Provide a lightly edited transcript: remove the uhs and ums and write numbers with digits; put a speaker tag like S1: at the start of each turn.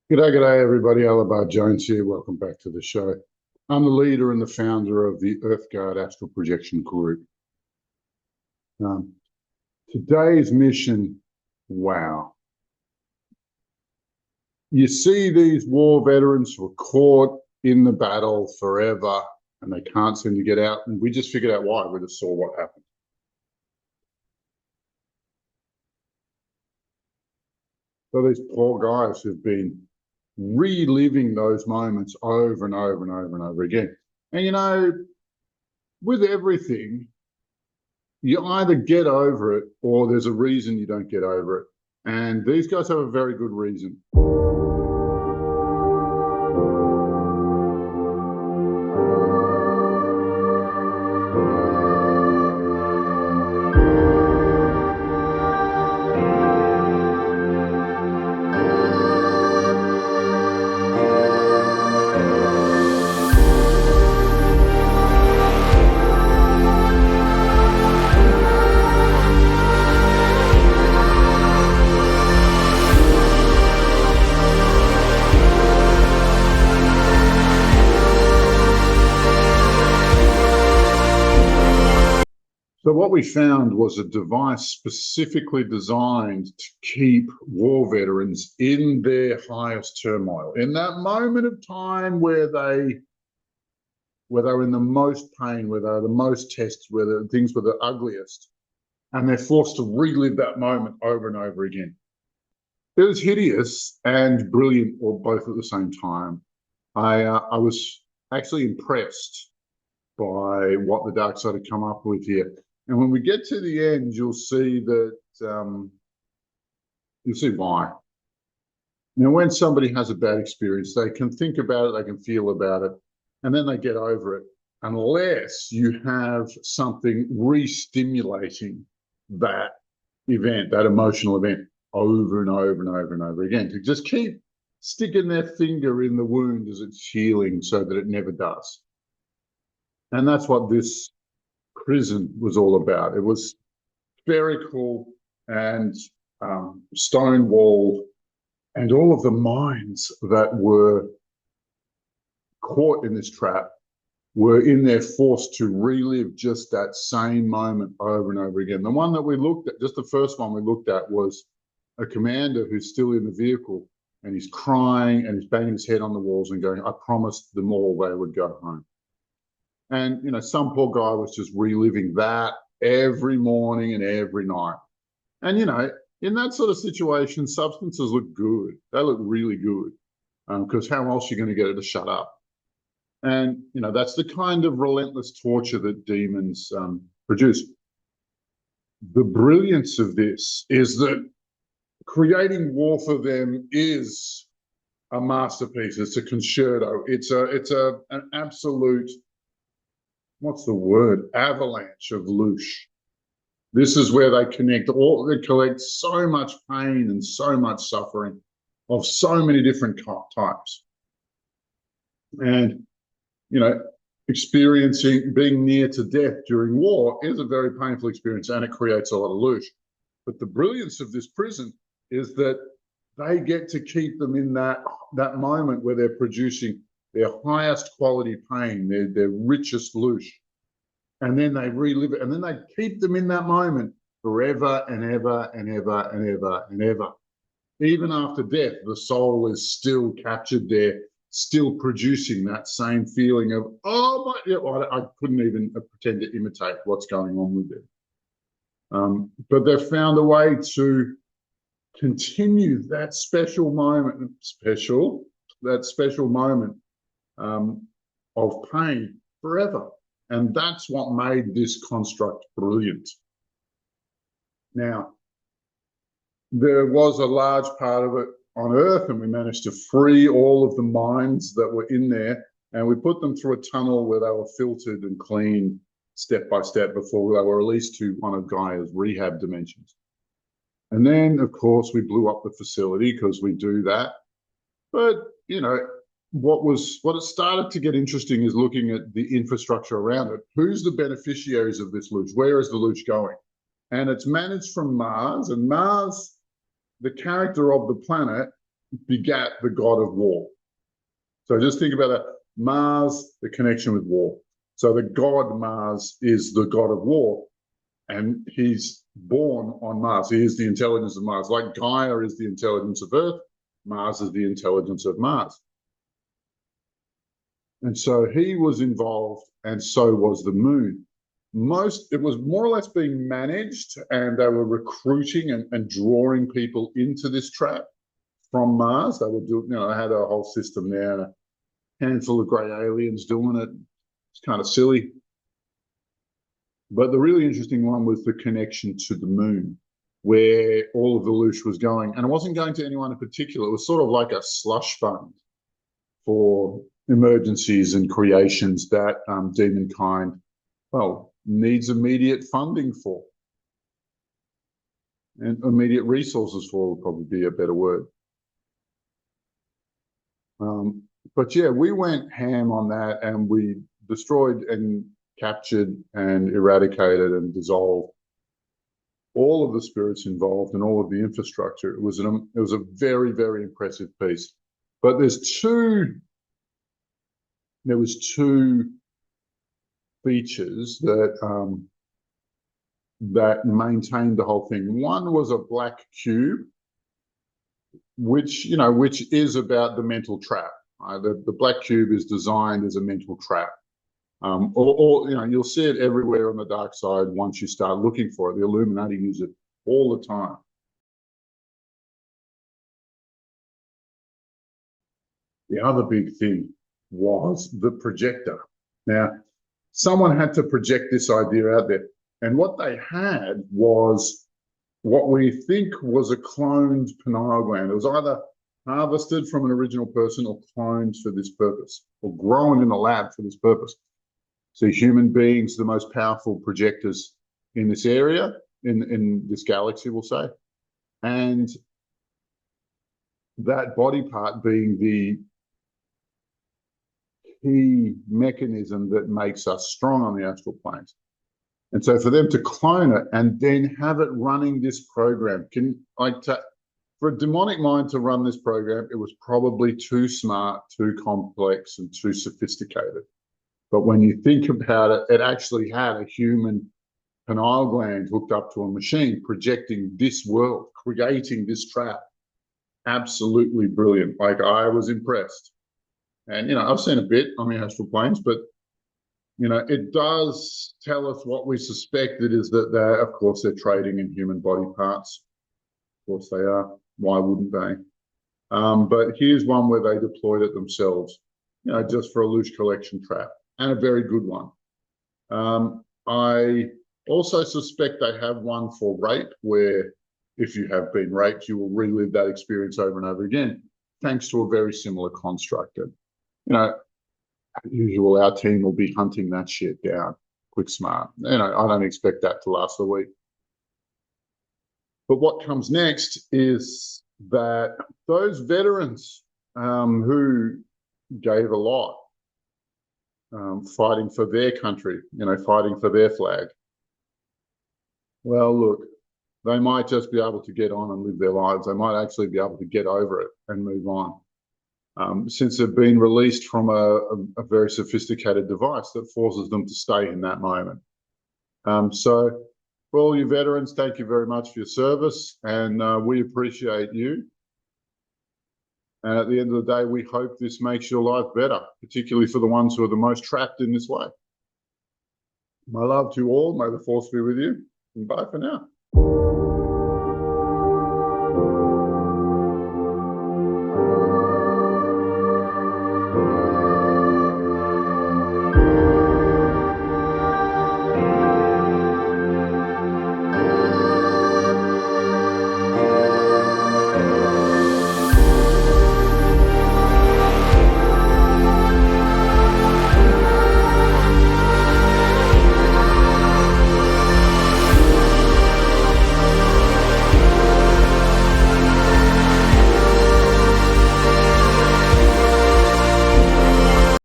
S1: G'day everybody. Alabar Jones here. Welcome back to the show. I'm the leader and the founder of the EarthGuard Astral Projection Group. Um, Today's mission, wow. You see these war veterans who are caught in the battle forever and they can't seem to get out. And we just figured out why. We just saw what happened. So these poor guys who've been reliving those moments over and over and over and over again. And with everything, you either get over it or there's a reason you don't get over it. And these guys have a very good reason. So what we found was a device specifically designed to keep war veterans in their highest turmoil, in that moment of time where they're in the most pain, where they're the most tested, where things were the ugliest, and they're forced to relive that moment over and over again. It was hideous and brilliant, or both at the same time. I was actually impressed by what the dark side had come up with here. And when we get to the end, you'll see that you'll see why. Now, when somebody has a bad experience, they can think about it, they can feel about it, and then they get over it, unless you have something re-stimulating that event, that emotional event, over and over and over and over again, to just keep sticking their finger in the wound as it's healing so that it never does. And that's what this prison was all about. It was spherical and stone walled, and all of the minds that were caught in this trap were in there forced to relive just that same moment over and over again. The one that we looked at, just the first one we looked at, was a commander who's still in the vehicle and he's crying and he's banging his head on the walls and going, I promised them all they would go home. And, some poor guy was just reliving that every morning and every night. And, in that sort of situation, substances look good. They look really good, because how else are you going to get it to shut up? And, that's the kind of relentless torture that demons produce. The brilliance of this is that creating war for them is a masterpiece. It's a concerto. It's an absolute, what's the word? Avalanche of loosh. This is where they collect so much pain and so much suffering of so many different types. And, being near to death during war is a very painful experience, and it creates a lot of loosh. But the brilliance of this prison is that they get to keep them in that moment where they're producing their highest quality pain, their richest loosh. And then they relive it, and then they keep them in that moment forever and ever and ever and ever and ever. Even after death, the soul is still captured there, still producing that same feeling of, oh my, yeah, well, I couldn't even pretend to imitate what's going on with it. But they've found a way to continue that special moment of pain forever. And that's what made this construct brilliant. Now, there was a large part of it on Earth, and we managed to free all of the minds that were in there, and we put them through a tunnel where they were filtered and cleaned step by step before they were released to one of Gaia's rehab dimensions. And then, of course, we blew up the facility because we do that. But, what it started to get interesting is looking at the infrastructure around it. Who's the beneficiaries of this loosh? Where is the loosh going? And it's managed from Mars, and Mars, the character of the planet, begat the god of war. So just think about that. Mars, the connection with war. So the god Mars is the god of war, and he's born on Mars. He is the intelligence of Mars. Like Gaia is the intelligence of Earth, Mars is the intelligence of Mars. And so he was involved, and so was the moon. It was more or less being managed, and they were recruiting and drawing people into this trap from Mars. They were doing, they had a whole system there, a handful of grey aliens doing it. It's kind of silly. But the really interesting one was the connection to the moon, where all of the loosh was going. And it wasn't going to anyone in particular. It was sort of like a slush fund for emergencies and creations that demonkind, well, needs immediate funding for. And immediate resources for would probably be a better word. But yeah, we went ham on that, and we destroyed and captured and eradicated and dissolved all of the spirits involved and all of the infrastructure. It was a very, very impressive piece. But there was two features that that maintained the whole thing. One was a black cube, which is about the mental trap. The black cube is designed as a mental trap. You'll see it everywhere on the dark side once you start looking for it. The Illuminati use it all the time. The other big thing was the projector. Now, someone had to project this idea out there. And what they had was what we think was a cloned pineal gland. It was either harvested from an original person or cloned for this purpose, or grown in a lab for this purpose. So human beings, the most powerful projectors in this area, in this galaxy, we'll say. And that body part being the key mechanism that makes us strong on the astral planes. And so for them to clone it and then have it running this program, for a demonic mind to run this program, it was probably too smart, too complex, and too sophisticated. But when you think about it, it actually had a human pineal gland hooked up to a machine, projecting this world, creating this trap. Absolutely brilliant. Like, I was impressed. And, I've seen a bit on the astral planes, but, it does tell us what we suspected is that of course, they're trading in human body parts. Of course they are. Why wouldn't they? But here's one where they deployed it themselves, just for a loosh collection trap, and a very good one. I also suspect they have one for rape, where if you have been raped, you will relive that experience over and over again, thanks to a very similar construct. As usual, our team will be hunting that shit down quick smart. I don't expect that to last a week. But what comes next is that those veterans who gave a lot, fighting for their country, fighting for their flag. Well, look, they might just be able to get on and live their lives. They might actually be able to get over it and move on. Since they've been released from a very sophisticated device that forces them to stay in that moment. So for all you veterans, thank you very much for your service, and we appreciate you. And at the end of the day, we hope this makes your life better, particularly for the ones who are the most trapped in this way. My love to you all. May the force be with you, and bye for now.